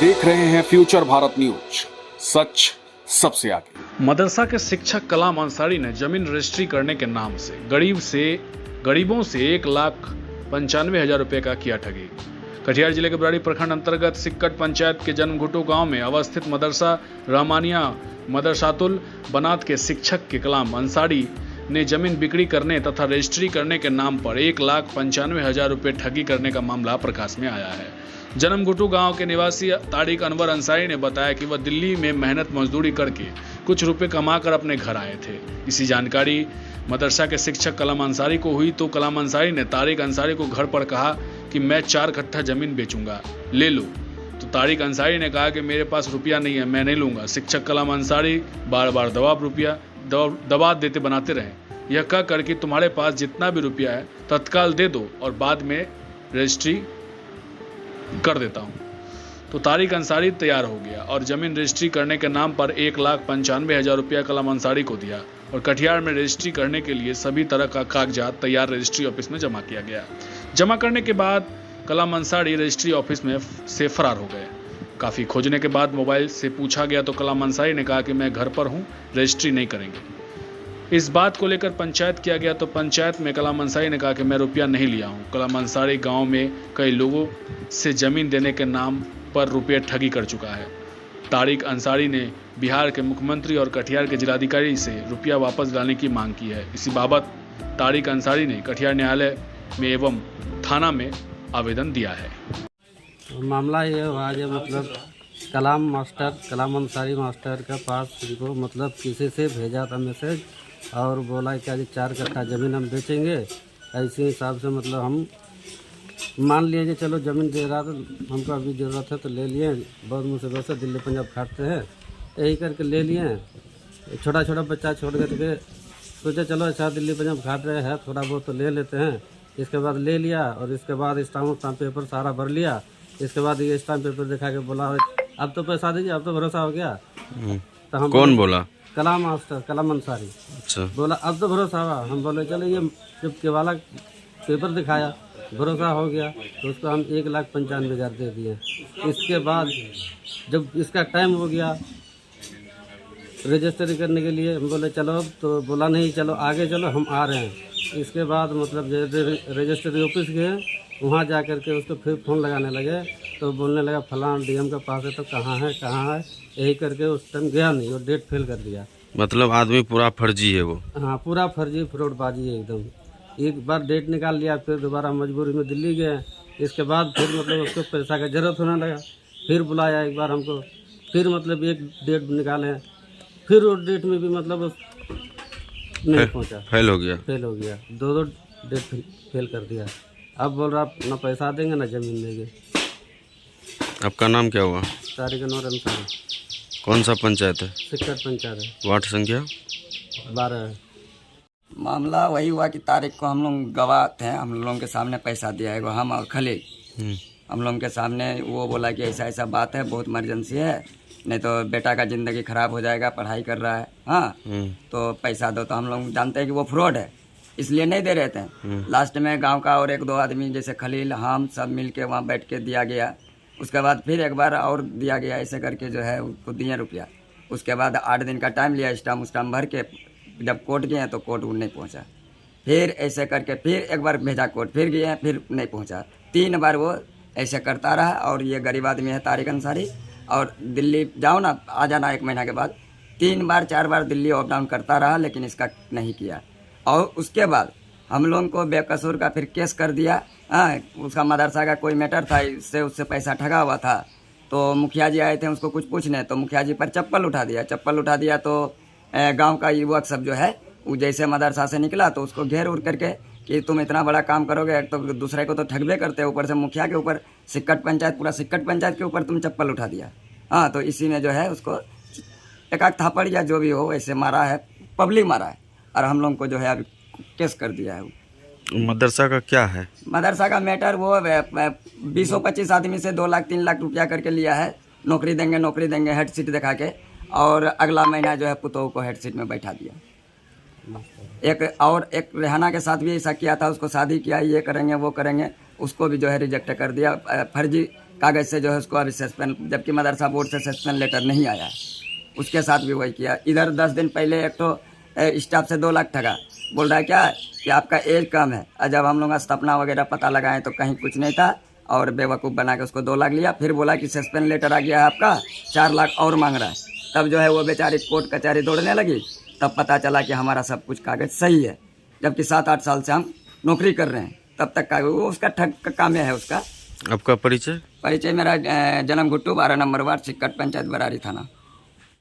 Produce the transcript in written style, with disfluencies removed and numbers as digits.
देख रहे हैं फ्यूचर भारत न्यूज, सच सबसे आगे। मदरसा के शिक्षक कलाम अंसारी ने जमीन रजिस्ट्री करने के नाम से गरीबों से 1,95,000 रुपए का किया ठगी। कटिहार जिले के बराड़ी प्रखंड अंतर्गत सिक्कट पंचायत के जन्मघुटू गांव में अवस्थित मदरसा रहमानिया मदरसातुल बनात के शिक्षक के कलाम अंसारी ने जमीन बिक्री करने तथा रजिस्ट्री करने के नाम पर 1,95,000 रुपए ठगी करने का मामला प्रकाश में आया है। जन्मघुटू गांव के निवासी तारिक अनवर अंसारी ने बताया कि वह दिल्ली में मेहनत मजदूरी करके कुछ रुपए कमाकर अपने घर आए थे। इसी जानकारी मदरसा के शिक्षक कलाम अंसारी को हुई तो कलाम अंसारी ने तारिक अंसारी को घर पर कहा कि मैं 4 कट्ठा जमीन बेचूंगा, ले लो। तो तारिक अंसारी ने कहा कि मेरे पास रुपया नहीं है, मैं नहीं लूंगा। शिक्षक कलाम अंसारी बार बार दबाव देते बनाते रहे, यह कहकर कि तुम्हारे पास जितना भी रुपया है तत्काल दे दो और बाद में रजिस्ट्री कर देता हूं। तो तारिक अंसारी तैयार हो गया और जमीन रजिस्ट्री करने के नाम पर 1,95,000 रुपया कलाम अंसारी को दिया और कटिहार में रजिस्ट्री करने के लिए सभी तरह का कागजात तैयार रजिस्ट्री ऑफिस में जमा किया गया। जमा करने के बाद कलाम अंसारी रजिस्ट्री ऑफिस में से फरार हो गए। काफ़ी खोजने के बाद मोबाइल से पूछा गया तो कलाम अंसारी ने कहा कि मैं घर पर हूँ, रजिस्ट्री नहीं करेंगे। इस बात को लेकर पंचायत किया गया तो पंचायत में कलाम अंसारी ने कहा कि मैं रुपया नहीं लिया हूँ। कलाम अंसारी गाँव में कई लोगों से जमीन देने के नाम पर रुपये ठगी कर चुका है। तारिक अंसारी ने बिहार के मुख्यमंत्री और कटिहार के जिलाधिकारी से रुपया वापस लाने की मांग की है। इसी बाबत तारिक अंसारी ने कटिहार न्यायालय में एवं थाना में आवेदन दिया है। मामला ये हुआ जो मतलब कलाम अंसारी मास्टर के पास उनको मतलब किसी से भेजा था मैसेज और बोला क्या कि 4 कट्ठा ज़मीन हम बेचेंगे। ऐसे हिसाब से मतलब हम मान लिए कि चलो ज़मीन दे रहा तो हमको अभी ज़रूरत है तो ले लिए। बहुत मुसीबत से दिल्ली पंजाब खाटते हैं, यही करके ले लिए। छोटा छोटा बच्चा छोड़ करके सोचा चलो अच्छा दिल्ली पंजाब खाट रहे हैं, थोड़ा बहुत तो ले लेते हैं। इसके बाद ले लिया और इसके बाद स्टाम्प पेपर सारा भर लिया। इसके बाद ये स्टाम्प पेपर दिखा के बोला अब तो पैसा दीजिए, अब तो भरोसा हो गया। तो हम कौन बोला? कलाम अंसारी। अच्छा। बोला अब तो भरोसा हुआ। हम बोले चलो ये जब केवाला पेपर दिखाया भरोसा हो गया तो उसको हम 1,95,000 दे दिए। इसके बाद जब इसका टाइम हो गया रजिस्ट्री करने के लिए हम बोले चलो, तो बोला नहीं चलो आगे चलो हम आ रहे हैं। इसके बाद मतलब रजिस्ट्री ऑफिस गए, वहाँ जा कर के उसको फिर फ़ोन लगाने लगे तो बोलने लगा फलां डीएम के पास है। तो कहाँ है यही करके उस टाइम गया नहीं और डेट फेल कर दिया। मतलब आदमी पूरा फर्जी है वो? हाँ, पूरा फर्जी फ्रॉडबाजी है एकदम। एक बार डेट निकाल लिया, फिर दोबारा मजबूरी में दिल्ली गए। इसके बाद फिर मतलब उसको पैसा का ज़रूरत होने लगा, फिर बुलाया एक बार हमको, फिर मतलब एक डेट निकाले, फिर उस डेट में भी मतलब नहीं पहुँचा, फेल हो गया। 2 डेट फेल कर दिया। अब बोल रहा ना पैसा देंगे ना ज़मीन देंगे। आपका नाम क्या हुआ? तारिक अनवर अंसारी। कौन सा पंचायत है? सिक्कट पंचायत है। वार्ड संख्या 12 है। मामला वही हुआ कि तारिक को हम लोग गवाह थे, हम लोगों के सामने पैसा दिया है, हम और खलील हम लोगों के सामने। वो बोला कि ऐसा ऐसा बात है, बहुत इमरजेंसी है, नहीं तो बेटा का ज़िंदगी ख़राब हो जाएगा, पढ़ाई कर रहा है। हाँ, तो पैसा दो। तो हम लोग जानते हैं कि वो फ्रॉड है, इसलिए नहीं दे रहे थे। लास्ट में गांव का और 1-2 आदमी जैसे खलील हम सब मिल के वहाँ बैठ के दिया गया। उसके बाद फिर एक बार और दिया गया, ऐसे करके जो है उसको दिए रुपया। उसके बाद 8 दिन का टाइम लिया, स्टाम्प भर के जब कोर्ट गए तो कोर्ट नहीं पहुंचा। फिर ऐसे करके फिर एक बार भेजा कोर्ट, फिर गए, फिर नहीं पहुंचा। 3 बार वो ऐसे करता रहा। और ये गरीब आदमी है तारिक अंसारी, और दिल्ली जाओ ना आ जाना 1 महीना के बाद 3 बार 4 बार दिल्ली अप डाउन करता रहा, लेकिन इसका नहीं किया। और उसके बाद हम लोगों को बेकसूर का फिर केस कर दिया। उसका मदरसा का कोई मैटर था, इससे उससे पैसा ठगा हुआ था। तो मुखिया जी आए थे उसको कुछ पूछने, तो मुखिया जी पर चप्पल उठा दिया। तो गांव का युवक सब जो है वो जैसे मदरसा से निकला तो उसको घेर उड़ करके कि तुम इतना बड़ा काम करोगे तो दूसरे को तो ठगबे करते, ऊपर से मुखिया के ऊपर पूरा सिक्कट पंचायत के ऊपर तुम चप्पल उठा दिया। हाँ, तो इसी में जो है उसको एक थापड़ या जो भी हो ऐसे मारा है, पब्लिक मारा है, और हम लोग को जो है अभी केस कर दिया है। मदरसा का क्या है? मदरसा का मैटर वो 20-25 आदमी से 2 लाख 3 लाख रुपया करके लिया है। नौकरी देंगे हेड सीट दिखा के, और अगला महीना जो है पुतोह को हेड सीट में बैठा दिया। एक रेहाना के साथ भी ऐसा किया था, उसको शादी किया, ये करेंगे वो करेंगे, उसको भी जो है रिजेक्ट कर दिया। फर्जी कागज़ से जो है उसको अभी सस्पेंड, जबकि मदरसा बोर्ड से सस्पेंड लेटर नहीं आया है, उसके साथ भी वही किया। इधर 10 दिन पहले एक तो स्टाफ से 2 लाख ठगा, बोल रहा है क्या कि आपका एज कम है। और जब हम लोग स्थापना वगैरह पता लगाएं तो कहीं कुछ नहीं था, और बेवकूफ़ बना के उसको 2 लाख लिया। फिर बोला कि सस्पेंड लेटर आ गया है आपका, 4 लाख और मांग रहा है। तब जो है वो बेचारी कोर्ट कचहरी दौड़ने लगी, तब पता चला कि हमारा सब कुछ कागज़ सही है, जबकि 7-8 साल से हम नौकरी कर रहे हैं। तब तक का वो उसका ठग का काम है उसका। आपका परिचय? परिचय मेरा जन्म घुट्टू 12 नंबर वार्ड सिक्कट पंचायत बरारी थाना।